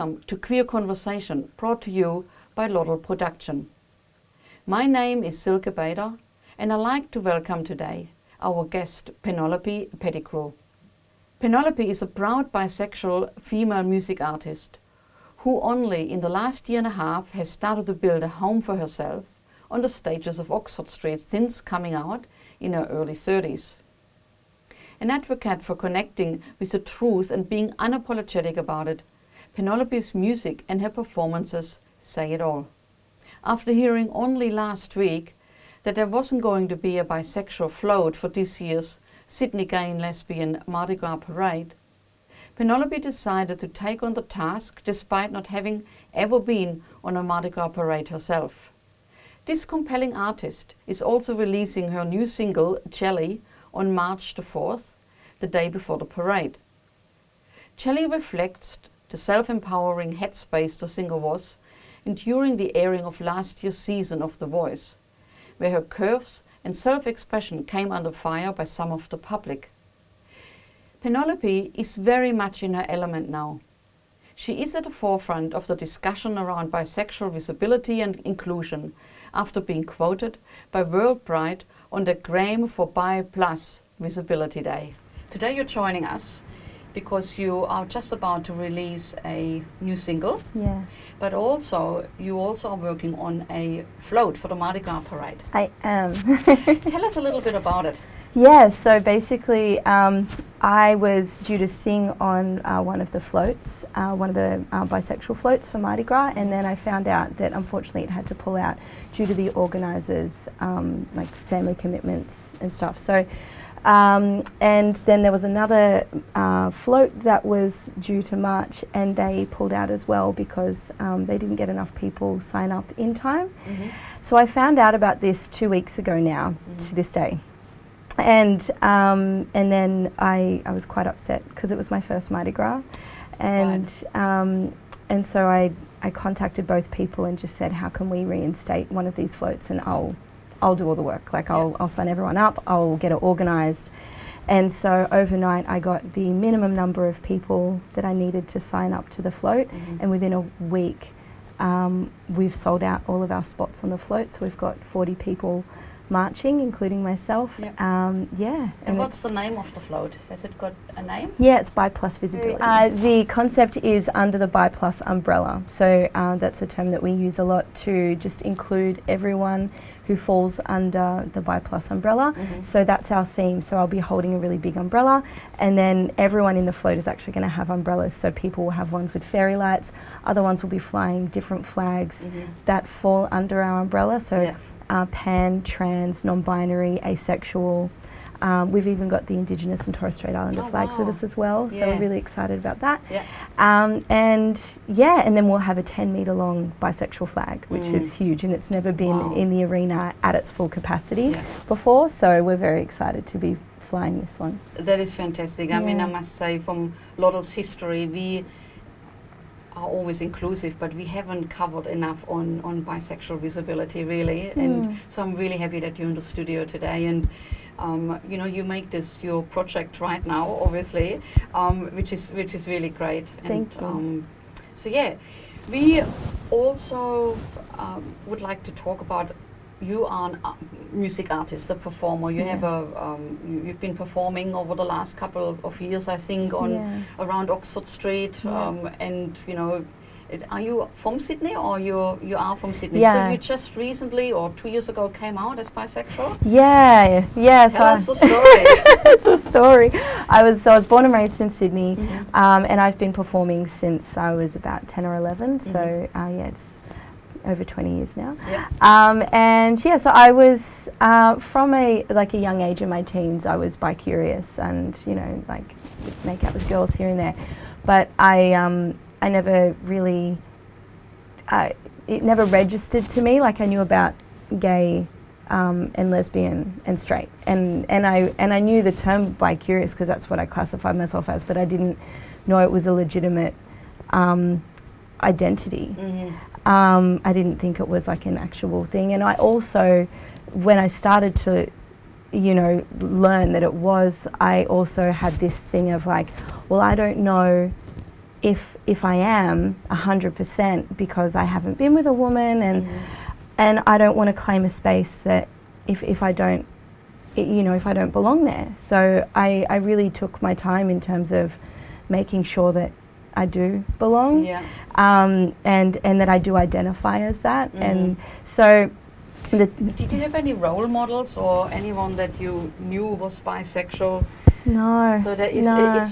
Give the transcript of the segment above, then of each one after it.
welcome to Queer Conversation, brought to you by LOTL Production. My name is Silke Bader, and I'd like to welcome today our guest Penelope Pettigrew. Penelope is a proud bisexual female music artist who only in the last year and a half has started to build a home for herself on the stages of Oxford Street since coming out in her early 30s. An advocate for connecting with the truth and being unapologetic about it, Penelope's music and her performances say it all. After hearing only last week that there wasn't going to be a bisexual float for this year's Sydney Gay and Lesbian Mardi Gras Parade, Penelope decided to take on the task despite not having ever been on a Mardi Gras parade herself. This compelling artist is also releasing her new single, Jelly, on March the 4th, the day before the parade. Jelly reflects the self-empowering headspace the singer was in during the airing of last year's season of The Voice, where her curves and self-expression came under fire by some of the public. Penelope is very much in her element now. She is at the forefront of the discussion around bisexual visibility and inclusion after being quoted by WorldPride on the Gram for Bi Plus Visibility Day. Today you're joining us because you are just about to release a new single, but also you also are working on a float for the Mardi Gras Parade. I am. Tell us a little bit about it. Yeah, so basically I was due to sing on one of the floats, one of the bisexual floats for Mardi Gras, and then I found out that unfortunately it had to pull out due to the organisers' like family commitments and stuff. So, and then there was another float that was due to march, and they pulled out as well because they didn't get enough people sign up in time. So I found out about this 2 weeks ago now, to this day. And then I was quite upset because it was my first Mardi Gras, and so I contacted both people and just said, how can we reinstate one of these floats, and I'll do all the work. Like I'll sign everyone up, I'll get it organised. And so overnight I got the minimum number of people that I needed to sign up to the float, and within a week we've sold out all of our spots on the float. So we've got 40 people marching, including myself. And what's the name of the float? Has it got a name? Yeah, it's Bi Plus Visibility. The concept is under the Bi Plus umbrella. So that's a term that we use a lot to just include everyone who falls under the Bi Plus umbrella. So that's our theme. So I'll be holding a really big umbrella, and then everyone in the float is actually going to have umbrellas. So people will have ones with fairy lights, other ones will be flying different flags that fall under our umbrella. So pan, trans, non-binary, asexual. We've even got the Indigenous and Torres Strait Islander flags with us as well, so we're really excited about that. And then we'll have a 10-metre long bisexual flag, which is huge, and it's never been in the arena at its full capacity before, so we're very excited to be flying this one. That is fantastic. I mean, I must say, from LOTL's history, we are always inclusive, but we haven't covered enough on bisexual visibility, really. And so I'm really happy that you're in the studio today, and you know, you make this your project right now, obviously, which is really great. Thank you. So yeah, we also would like to talk about, you are a music artist, a performer. You have you've been performing over the last couple of years, I think, on around Oxford Street, and you know, are you from Sydney, or you are from Sydney? So you just recently, or 2 years ago, came out as bisexual? Tell us the story. It's a story. I was born and raised in Sydney, and I've been performing since I was about 10 or 11. So it's over 20 years now. So I was from a young age in my teens, I was bi-curious, and you know, like make out with girls here and there, but I never really it never registered to me. Like I knew about gay and lesbian and straight, and I knew the term bi-curious because that's what I classified myself as, but I didn't know it was a legitimate identity. I didn't think it was like an actual thing. And I also, when I started to, you know, learn that it was, I also had this thing of like, well, I don't know if I am 100% because I haven't been with a woman, and I don't want to claim a space that if I don't, you know, if I don't belong there. So I really took my time in terms of making sure that I do belong, and that I do identify as that. And so did you have any role models or anyone that you knew was bisexual? No. So that is,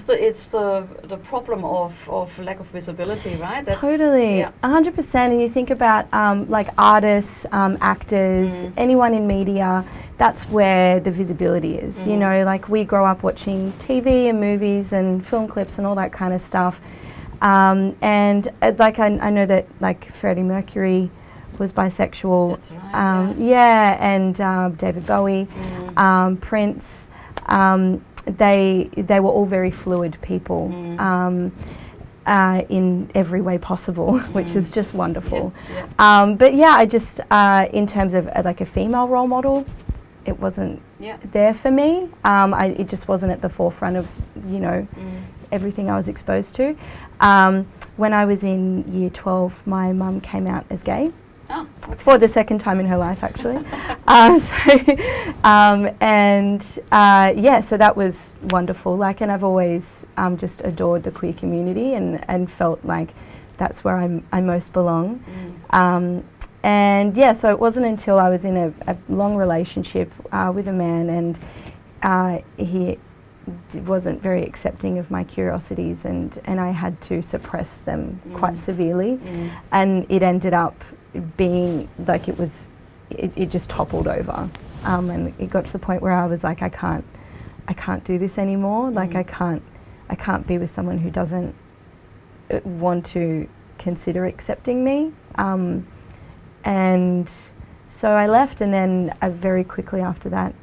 it's the problem of lack of visibility, right? That's totally, 100%. And you think about like artists, actors, anyone in media. That's where the visibility is. You know, like we grow up watching TV and movies and film clips and all that kind of stuff. And like I know that like Freddie Mercury was bisexual. That's right. And David Bowie, Prince. They were all very fluid people in every way possible, which is just wonderful. But yeah, I just in terms of like a female role model, it wasn't there for me. It just wasn't at the forefront of, you know, everything I was exposed to. When I was in year 12, my mum came out as gay. Oh, okay. For the second time in her life, actually. So that was wonderful. Like, and I've always just adored the queer community and felt like that's where I most belong. And yeah, so it wasn't until I was in a long relationship with a man, and he wasn't very accepting of my curiosities, and I had to suppress them quite severely, and it ended up being like it just toppled over, and it got to the point where I was like, I can't do this anymore. Like I can't be with someone who doesn't want to consider accepting me, and so I left, and then very quickly after that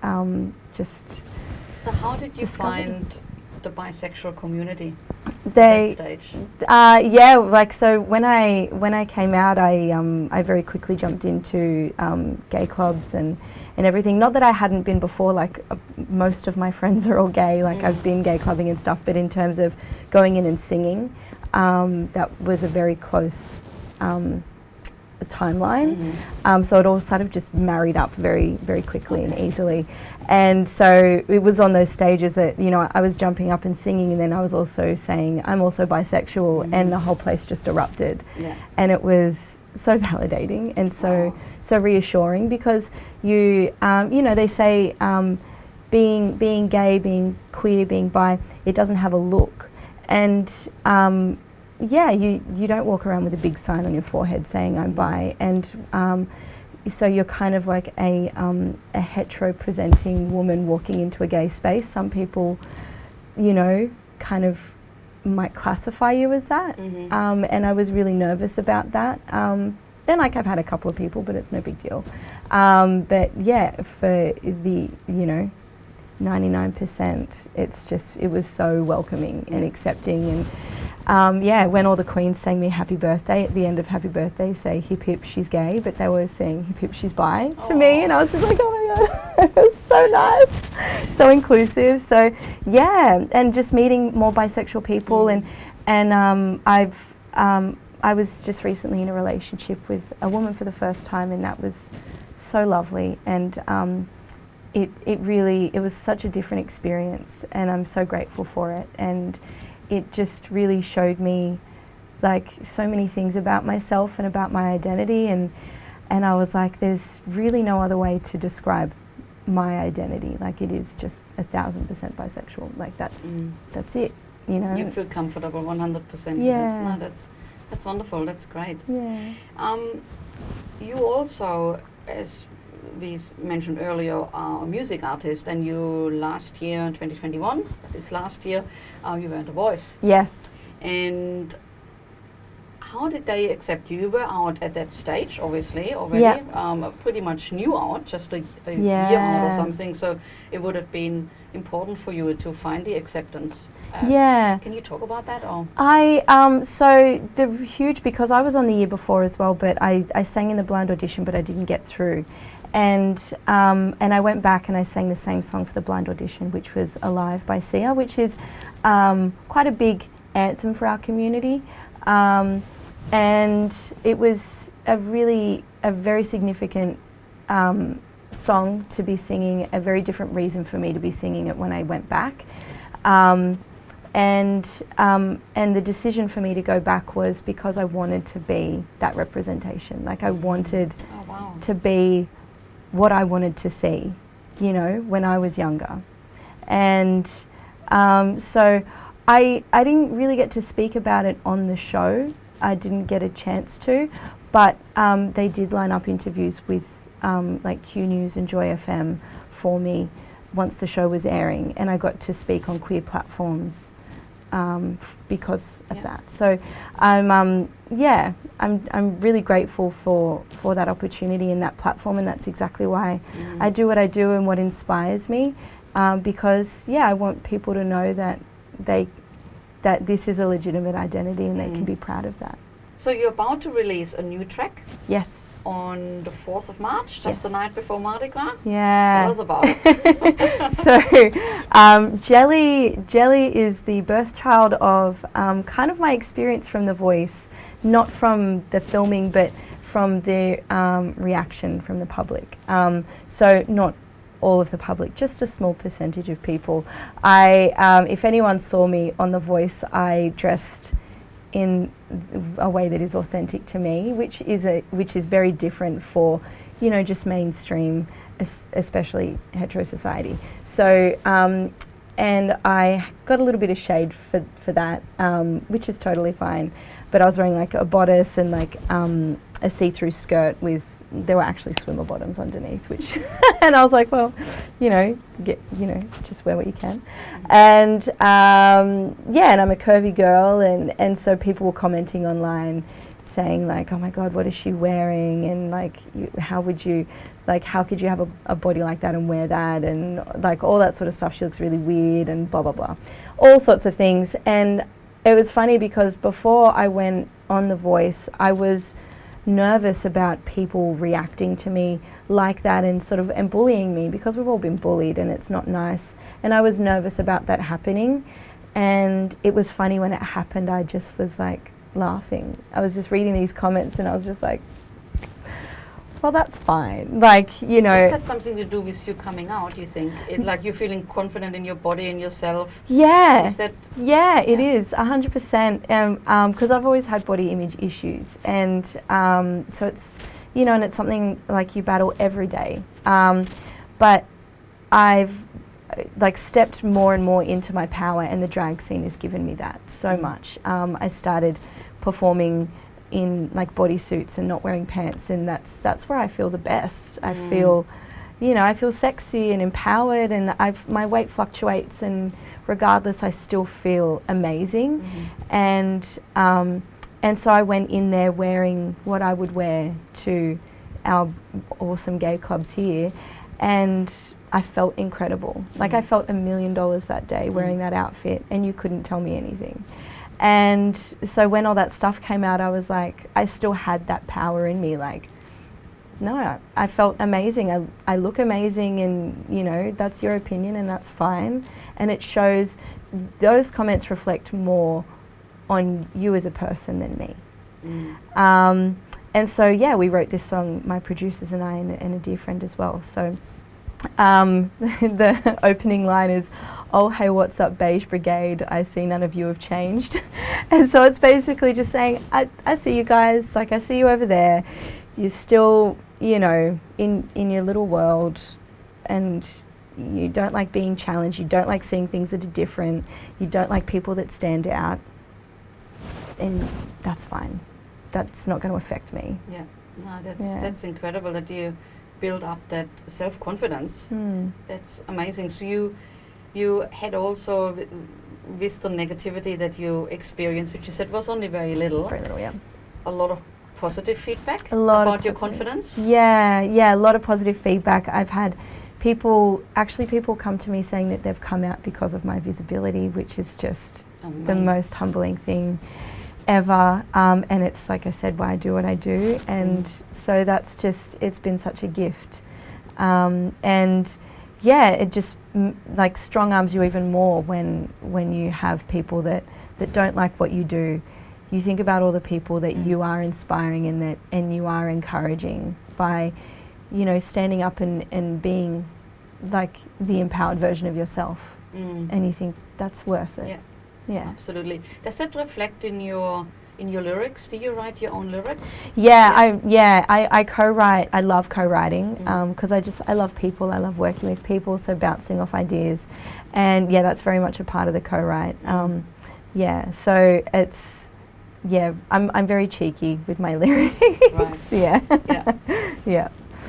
So how did you find the bisexual community at that stage? Like so when I came out, I very quickly jumped into gay clubs and everything. Not that I hadn't been before, like most of my friends are all gay, like I've been gay clubbing and stuff, but in terms of going in and singing, that was a very close timeline. So it all sort of just married up very, very quickly and easily. And so it was on those stages that, you know, I was jumping up and singing, and then I was also saying I'm also bisexual, and the whole place just erupted. And it was so validating and so reassuring, because you know, they say being gay, being queer, being bi, it doesn't have a look. And you don't walk around with a big sign on your forehead saying I'm bi, and so you're kind of like a hetero-presenting woman walking into a gay space. Some people, you know, kind of might classify you as that, and I was really nervous about that. And like I've had a couple of people, but it's no big deal. But yeah, for the 99%, it was so welcoming and accepting. And when all the queens sang me happy birthday, at the end of happy birthday say hip hip she's gay, but they were saying hip hip she's bi to me, and I was just like, oh my god, it was so nice, so inclusive. So yeah, and just meeting more bisexual people, and I was just recently in a relationship with a woman for the first time, and that was so lovely, and it was such a different experience, and I'm so grateful for it. And it just really showed me like so many things about myself and about my identity, and I was like, there's really no other way to describe my identity. Like, it is just 1000% bisexual. Like that's it, you know. You feel comfortable 100%. Yeah. No, that's wonderful. That's great. Yeah. You also, as we mentioned earlier, are a music artist, and you last year, 2021, this last year, you were in The Voice. Yes. And how did they accept you? You were out at that stage, obviously, already, pretty much new out, just a year out or something, so it would have been important for you to find the acceptance. Can you talk about that? Or? So the huge, because I was on the year before as well, but I sang in the blind audition, but I didn't get through. And I went back and I sang the same song for the blind audition, which was Alive by Sia, which is quite a big anthem for our community. And it was a very significant song to be singing, a very different reason for me to be singing it when I went back. And the decision for me to go back was because I wanted to be that representation. Like I wanted to be what I wanted to see, you know, when I was younger. And so I didn't really get to speak about it on the show. I didn't get a chance to, but they did line up interviews with like Q News and Joy FM for me once the show was airing, and I got to speak on queer platforms because of that. So I'm really grateful for that opportunity and that platform, and that's exactly why I do what I do and what inspires me, because I want people to know that this is a legitimate identity and they can be proud of that. So you're about to release a new track? Yes. On the 4th of March, just the night before Mardi Gras? Yeah. Tell us about it. So, Jelly is the birth child of kind of my experience from The Voice, not from the filming, but from the reaction from the public. So not all of the public, just a small percentage of people. If anyone saw me on The Voice, I dressed in a way that is authentic to me, which is very different for, you know, just mainstream, especially hetero society. So, and I got a little bit of shade for that, which is totally fine. But I was wearing like a bodice and like a see-through skirt with, there were actually swimmer bottoms underneath, which, and I was like, well, just wear what you can. And and I'm a curvy girl, and so people were commenting online saying like, oh my God, what is she wearing? And like, how could you have a body like that and wear that? And like all that sort of stuff. She looks really weird and blah, blah, blah. All sorts of things. And it was funny because before I went on The Voice, I was nervous about people reacting to me like that and bullying me, because we've all been bullied and it's not nice. And I was nervous about that happening. And it was funny when it happened, I just was like laughing. I was just reading these comments and I was just like, well, that's fine. Like, you know. Is that something to do with you coming out, you think? Like you're feeling confident in your body and yourself? Yeah. Is that? Yeah, it is, 100%. Because I've always had body image issues. And so it's, you know, and it's something like you battle every day. But I've like stepped more and more into my power, and the drag scene has given me that so much. I started performing in like bodysuits and not wearing pants, and that's where I feel the best. I feel, you know, I feel sexy and empowered, and my weight fluctuates, and regardless I still feel amazing. And so I went in there wearing what I would wear to our awesome gay clubs here, and I felt incredible. Like I felt $1 million that day wearing that outfit, and you couldn't tell me anything. And so when all that stuff came out, I was like, I still had that power in me. Like, no, I felt amazing. I look amazing, and, you know, that's your opinion and that's fine. And it shows, those comments reflect more on you as a person than me. And so, we wrote this song, my producers and I, and a dear friend as well. So the opening line is, oh, hey, what's up, Beige Brigade? I see none of you have changed. And so it's basically just saying, I see you guys, like I see you over there. You're still, you know, in your little world, and you don't like being challenged. You don't like seeing things that are different. You don't like people that stand out. And that's fine. That's not going to affect me. Yeah, no, that's incredible that you build up that self-confidence. That's amazing. So you had also, with the negativity that you experienced, which you said was only very little. Very little, yeah. A lot of positive feedback about your confidence? Yeah, a lot of positive feedback. I've had people come to me saying that they've come out because of my visibility, which is just the most humbling thing ever. And it's, like I said, why I do what I do. And so that's just, it's been such a gift. And yeah, it just like strong arms you even more when you have people that don't like what you do. You think about all the people that you are inspiring and you are encouraging by, you know, standing up and being like the empowered version of yourself. And you think that's worth it. Yeah. Absolutely. Does that reflect in your lyrics? Do you write your own lyrics? I co-write. I love co-writing because I love people. I love working with people, so bouncing off ideas, and yeah, that's very much a part of the co-write. So it's I'm very cheeky with my lyrics. Yeah.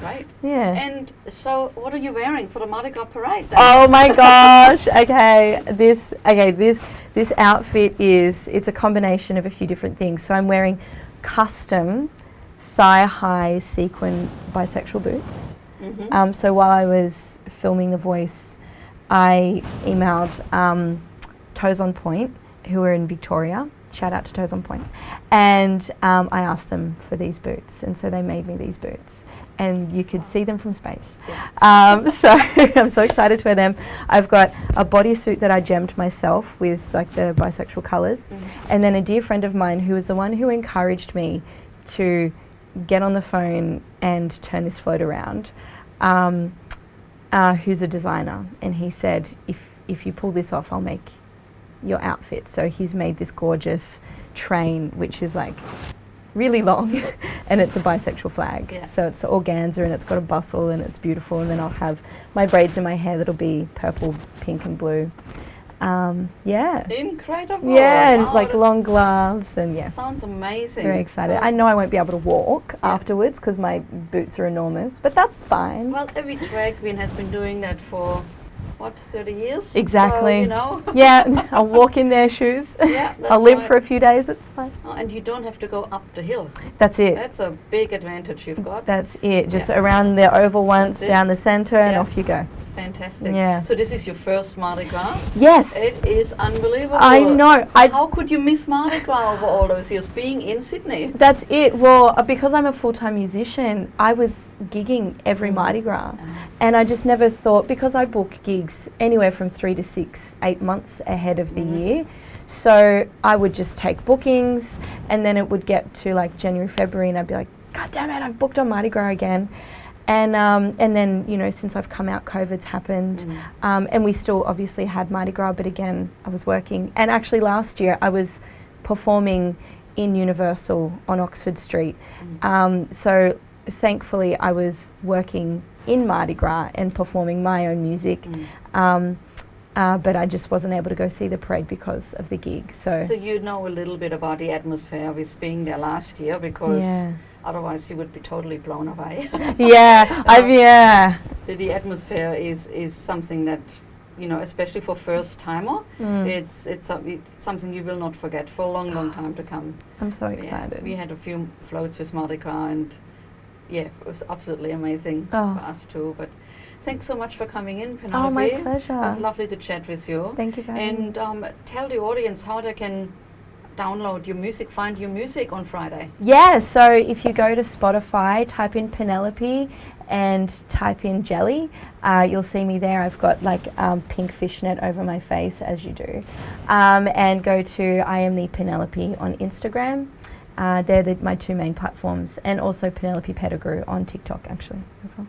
Right. Yeah. And so, what are you wearing for the Mardi Gras Parade then? Oh my gosh. This outfit it's a combination of a few different things. So I'm wearing custom thigh-high sequin bisexual boots. So while I was filming The Voice, I emailed Toes on Point, who are in Victoria. Shout out to Toes on Point. And I asked them for these boots, and so they made me these boots. And you could see them from space. So I'm so excited to wear them. I've got a bodysuit that I gemmed myself with like the bisexual colours. And then a dear friend of mine who was the one who encouraged me to get on the phone and turn this float around, who's a designer. And he said, if you pull this off, I'll make your outfit. So he's made this gorgeous train, which is like really long, and it's a bisexual flag. So it's organza and it's got a bustle and it's beautiful, and then I'll have my braids in my hair that'll be purple, pink and blue. Incredible. And like long gloves and Sounds amazing. Very excited. I know I won't be able to walk afterwards because my boots are enormous, but that's fine. Well, every drag queen has been doing that for 30 years? Exactly. So, you know. I'll walk in their shoes. I'll limp for a few days, it's fine. And you don't have to go up the hill. That's it. That's a big advantage you've got. That's it. Just around the oval once, down the centre, and off you go. Fantastic. Yeah. So this is your first Mardi Gras? Yes. It is unbelievable. I know. So how could you miss Mardi Gras over all those years being in Sydney? That's it. Well, because I'm a full-time musician, I was gigging every Mardi Gras. And I just never thought, because I book gigs anywhere from 3 to 6, 8 months ahead of the year. So I would just take bookings, and then it would get to like January, February, and I'd be like, God damn it, I've booked on Mardi Gras again. And then, you know, since I've come out, COVID's happened. And we still obviously had Mardi Gras, but again, I was working. And actually last year I was performing in Universal on Oxford Street. So thankfully I was working in Mardi Gras and performing my own music. But I just wasn't able to go see the parade because of the gig. So you know a little bit about the atmosphere with being there last year, because otherwise you would be totally blown away. So the atmosphere is something that, you know, especially for first timer, it's something you will not forget for a long time to come. I'm so excited. We had a few floats with Mardi Gras, and it was absolutely amazing for us too. But thanks so much for coming in, Penelope. Oh, my pleasure. It was lovely to chat with you. Thank you very much. And tell the audience how they can download your music, find your music on Friday. So if you go to Spotify, type in Penelope and type in Jelly, you'll see me there. I've got like pink fishnet over my face, as you do. And go to I Am the Penelope on Instagram. They're my two main platforms, and also Penelope Pettigrew on TikTok actually as well.